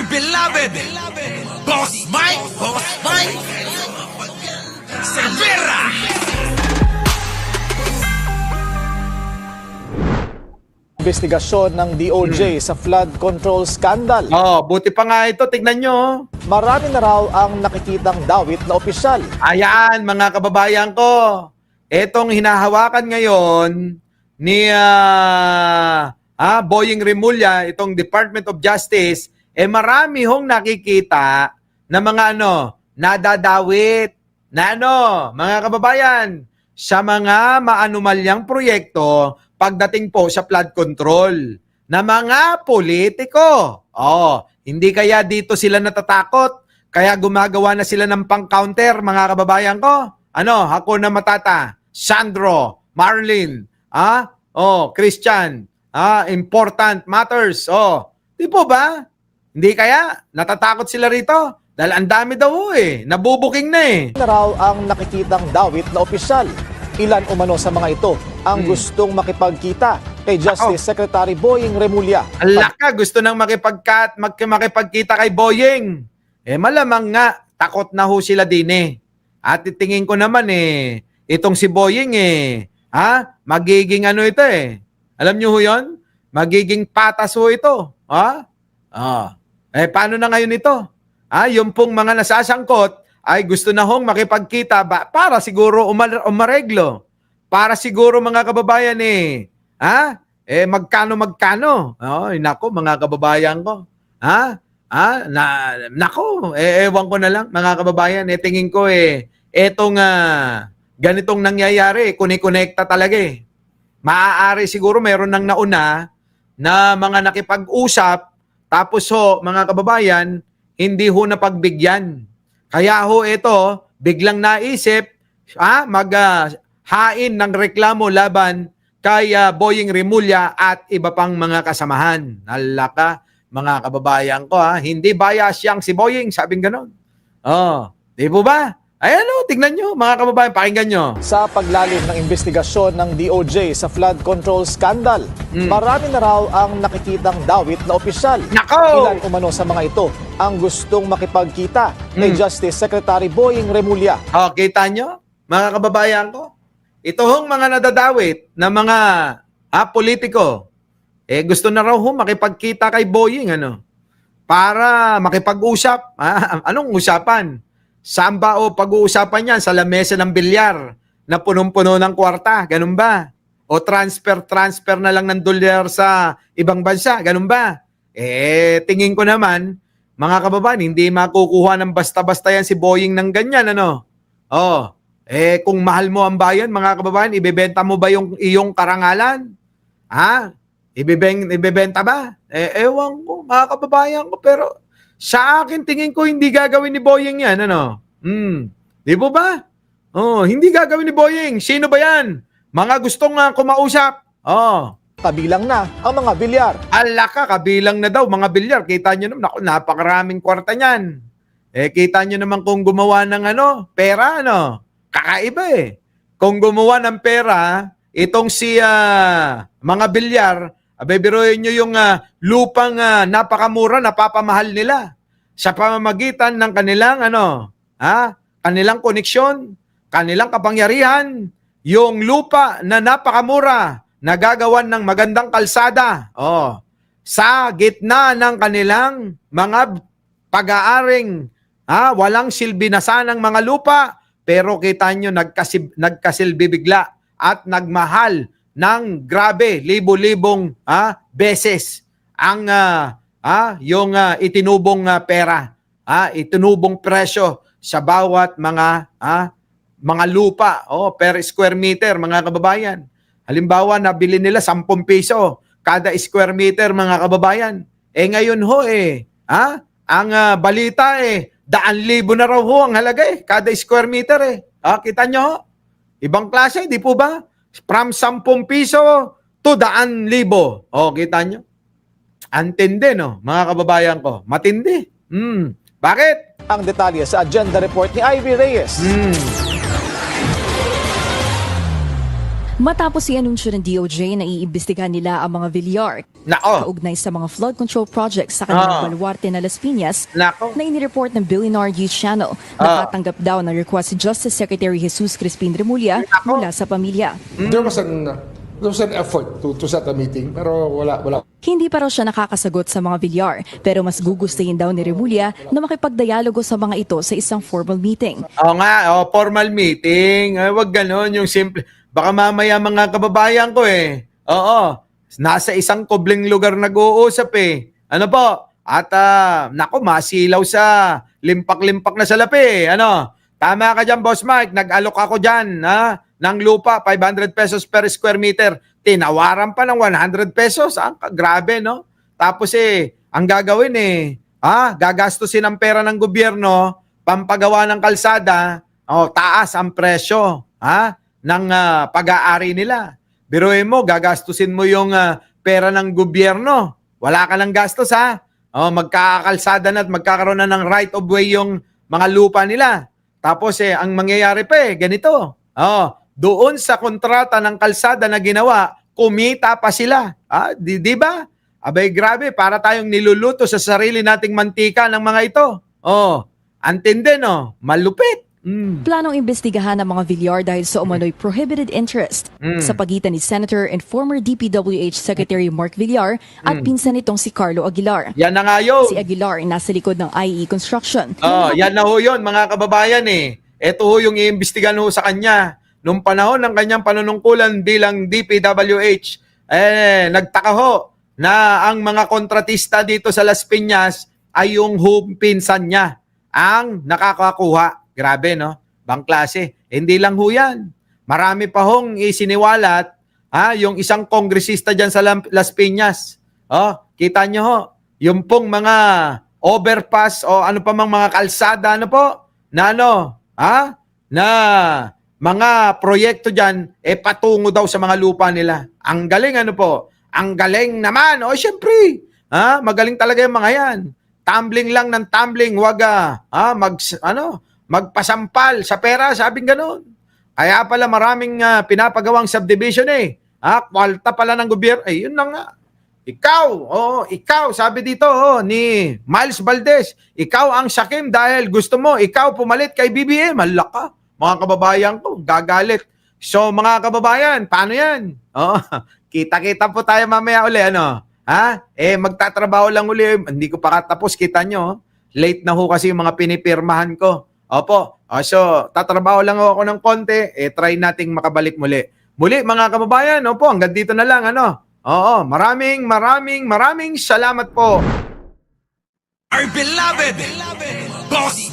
beloved Boss Mike Cervera. Investigasyon ng DOJ sa flood control scandal. Oh, buti pa nga ito, tignan nyo. Marami na raw ang nakikitang dawit na opisyal. Ayan, mga kababayan ko. Etong hinahawakan ngayon ni Boying Remulla, itong Department of Justice, marami hong nakikita na mga nadadawit na mga kababayan, sa mga maanumalyang proyekto pagdating po sa flood control na mga politiko. Hindi kaya dito sila natatakot? Kaya gumagawa na sila ng pang-counter, mga kababayan ko? Hakuna Matata, Sandro, Marlene, Christian, important matters. Di po ba? Hindi kaya? Natatakot sila rito? Dahil ang dami daw nabubuking na Na raw ang nakikitang dawit na opisyal. Ilan umano sa mga ito ang gustong makipagkita kay Justice Secretary Boying Remulla. Alaka, gusto nang makipagkita kay Boying. Malamang nga, takot na ho sila din At tingin ko naman itong si Boying magiging ito Alam nyo ho yun? Magiging patas ho ito. Paano na ngayon ito? Yung pong mga nasasangkot ay gusto na hong makipagkita para siguro umareglo. Para siguro mga kababayan magkano? Nako mga kababayan ko. Ewan ko na lang mga kababayan. Tingin ko etong ganitong nangyayari, kunikonekta talaga Maaari siguro meron nang nauna na mga nakipag-usap tapos mga kababayan, hindi ho napagbigyan. Kaya ho ito, biglang naisip, hain ng reklamo laban kay Boying Remulla at iba pang mga kasamahan. Alaka, mga kababayan ko hindi bias yang si Boying, sabing ganon. Di po ba? Ayan tignan nyo, mga kababayan, pakinggan nyo. Sa paglalim ng investigasyon ng DOJ sa flood control scandal, marami na raw ang nakikitang dawit na opisyal. Nako! Ilan umano sa mga ito ang gustong makipagkita kay Justice Secretary Boying Remulla. Kita nyo, mga kababayan ko? Ito hong mga nadadawit na mga politiko, gusto na raw makipagkita kay Boying, para makipag-usap. Anong usapan? Samba pag-uusapan yan sa lamesa ng bilyar na punong-puno ng kwarta, ganun ba? O transfer na lang ng dolyar sa ibang bansa, ganun ba? Tingin ko naman, mga kababayan, hindi makukuha ng basta-basta yan si Boying ng ganyan, kung mahal mo ang bayan, mga kababayan, ibebenta mo ba yung iyong karangalan? Ibebenta ba? Ewan ko, mga kababayan ko, pero sa akin, tingin ko hindi gagawin ni Boying yan, Di po ba? Hindi gagawin ni Boying. Sino ba yan? Mga gustong kumausap. Kabilang na ang mga bilyar. Alaka, kabilang na daw mga bilyar. Kita nyo naman, napakaraming kwarta niyan. Kita nyo naman kung gumawa ng pera, kakaiba Kung gumawa ng pera, itong si mga bilyar, bibiruin nyo yung lupang napakamura, napapamahal nila sa pamamagitan ng kanilang kanilang koneksyon, kanilang kapangyarihan, yung lupa na napakamura, nagagawan ng magandang kalsada. Sa gitna ng kanilang mga pag-aaring, walang silbi na sanang mga lupa, pero kita nyo nagkasilbi bigla at nagmahal ng grabe, libo-libong beses ang yung itinubong pera, itinubong presyo sa bawat mga lupa per square meter, mga kababayan. Halimbawa, nabili nila 10 piso kada square meter, mga kababayan. Ngayon ang balita 100,000 na raw ang halaga kada square meter kita nyo ibang klase, di po ba? From 10 piso to 100,000. Kita nyo? Antindi, mga kababayan ko. Matindi. Bakit? Ang detalye sa agenda report ni Ivy Reyes. Matapos i-anunsyo ng DOJ na iimbestigahan nila ang mga Villar Nako. kaugnay sa mga flood control projects sa kanilang baluarte na Las Piñas, Nako. na inireport ng Billionaire Youth Channel. Nakatanggap daw ng request si Justice Secretary Jesus Crispin Remulla mula sa pamilya. There was an effort to set a meeting, pero wala. Hindi pa raw siya nakakasagot sa mga Villar, pero mas gugustuhin daw ni Remulla na makipagdialogo sa mga ito sa isang formal meeting. Oo nga, formal meeting. Ay, wag ganon, yung simple. Baka mamaya mga kababayan ko Oo, nasa isang kubling lugar nag-uusap Ano po? At nako, masilaw sa limpak-limpak na salapi. Ano? Tama ka dyan, Boss Mike. Nag-alok ako dyan ng lupa, 500 pesos per square meter. Tinawaran pa ng 100 pesos. Grabe, no? Tapos ang gagawin gagastusin ang pera ng gobyerno, pampagawa ng kalsada, taas ang presyo, ng pag-aari nila. Biruin mo, gagastusin mo yung pera ng gobyerno. Wala ka ng gastos, magkakakalsada na at magkakaroon na ng right of way yung mga lupa nila. Tapos ang mangyayari pa ganito. Doon sa kontrata ng kalsada na ginawa, kumita pa sila. Di ba? Abay, grabe, para tayong niluluto sa sarili nating mantika ng mga ito. Antindi, no? Malupit. Planong imbestigahan ng mga Villar dahil sa umano'y prohibited interest sa pagitan ni Senator and former DPWH Secretary Mark Villar at pinsan nitong si Carlo Aguilar. Yan na nga yun. Si Aguilar nasa likod ng IE Construction. Yan na ho yun, mga kababayan Ito ho yung iimbestigan ho sa kanya. Nung panahon ng kanyang panunungkulan bilang DPWH, nagtaka ho na ang mga kontratista dito sa Las Piñas ay yung pinsan niya ang nakakakuha. Grabe, no? Bang klase. Hindi lang ho yan. Marami pa hong isiniwalat, yung isang kongresista dyan sa Las Piñas. Kita nyo ho, yung pong mga overpass o ano pa mang mga kalsada, na mga proyekto dyan, patungo daw sa mga lupa nila. Ang galing, Ang galing naman. Syempre, magaling talaga yung mga yan. Tumbling lang ng tumbling, wag magpasampal sa pera, sabing gano'n. Kaya pala maraming pinapagawang subdivision kwalta pala ng gobyerno. Yun na nga. Ikaw, sabi dito ni Miles Valdez, ikaw ang sakim dahil gusto mo, ikaw pumalit kay BBM. Malaka, mga kababayan ko, gagalit. So mga kababayan, paano yan? Kita-kita po tayo mamaya uli, magtatrabaho lang uli. Hindi ko pa katapos, kita nyo. Late na ho kasi yung mga pinipirmahan ko. Opo. So, tatrabaho lang ako ng konti. Try nating makabalik muli. Muli, mga kababayan, hanggang dito na lang, maraming salamat po. Our beloved Boss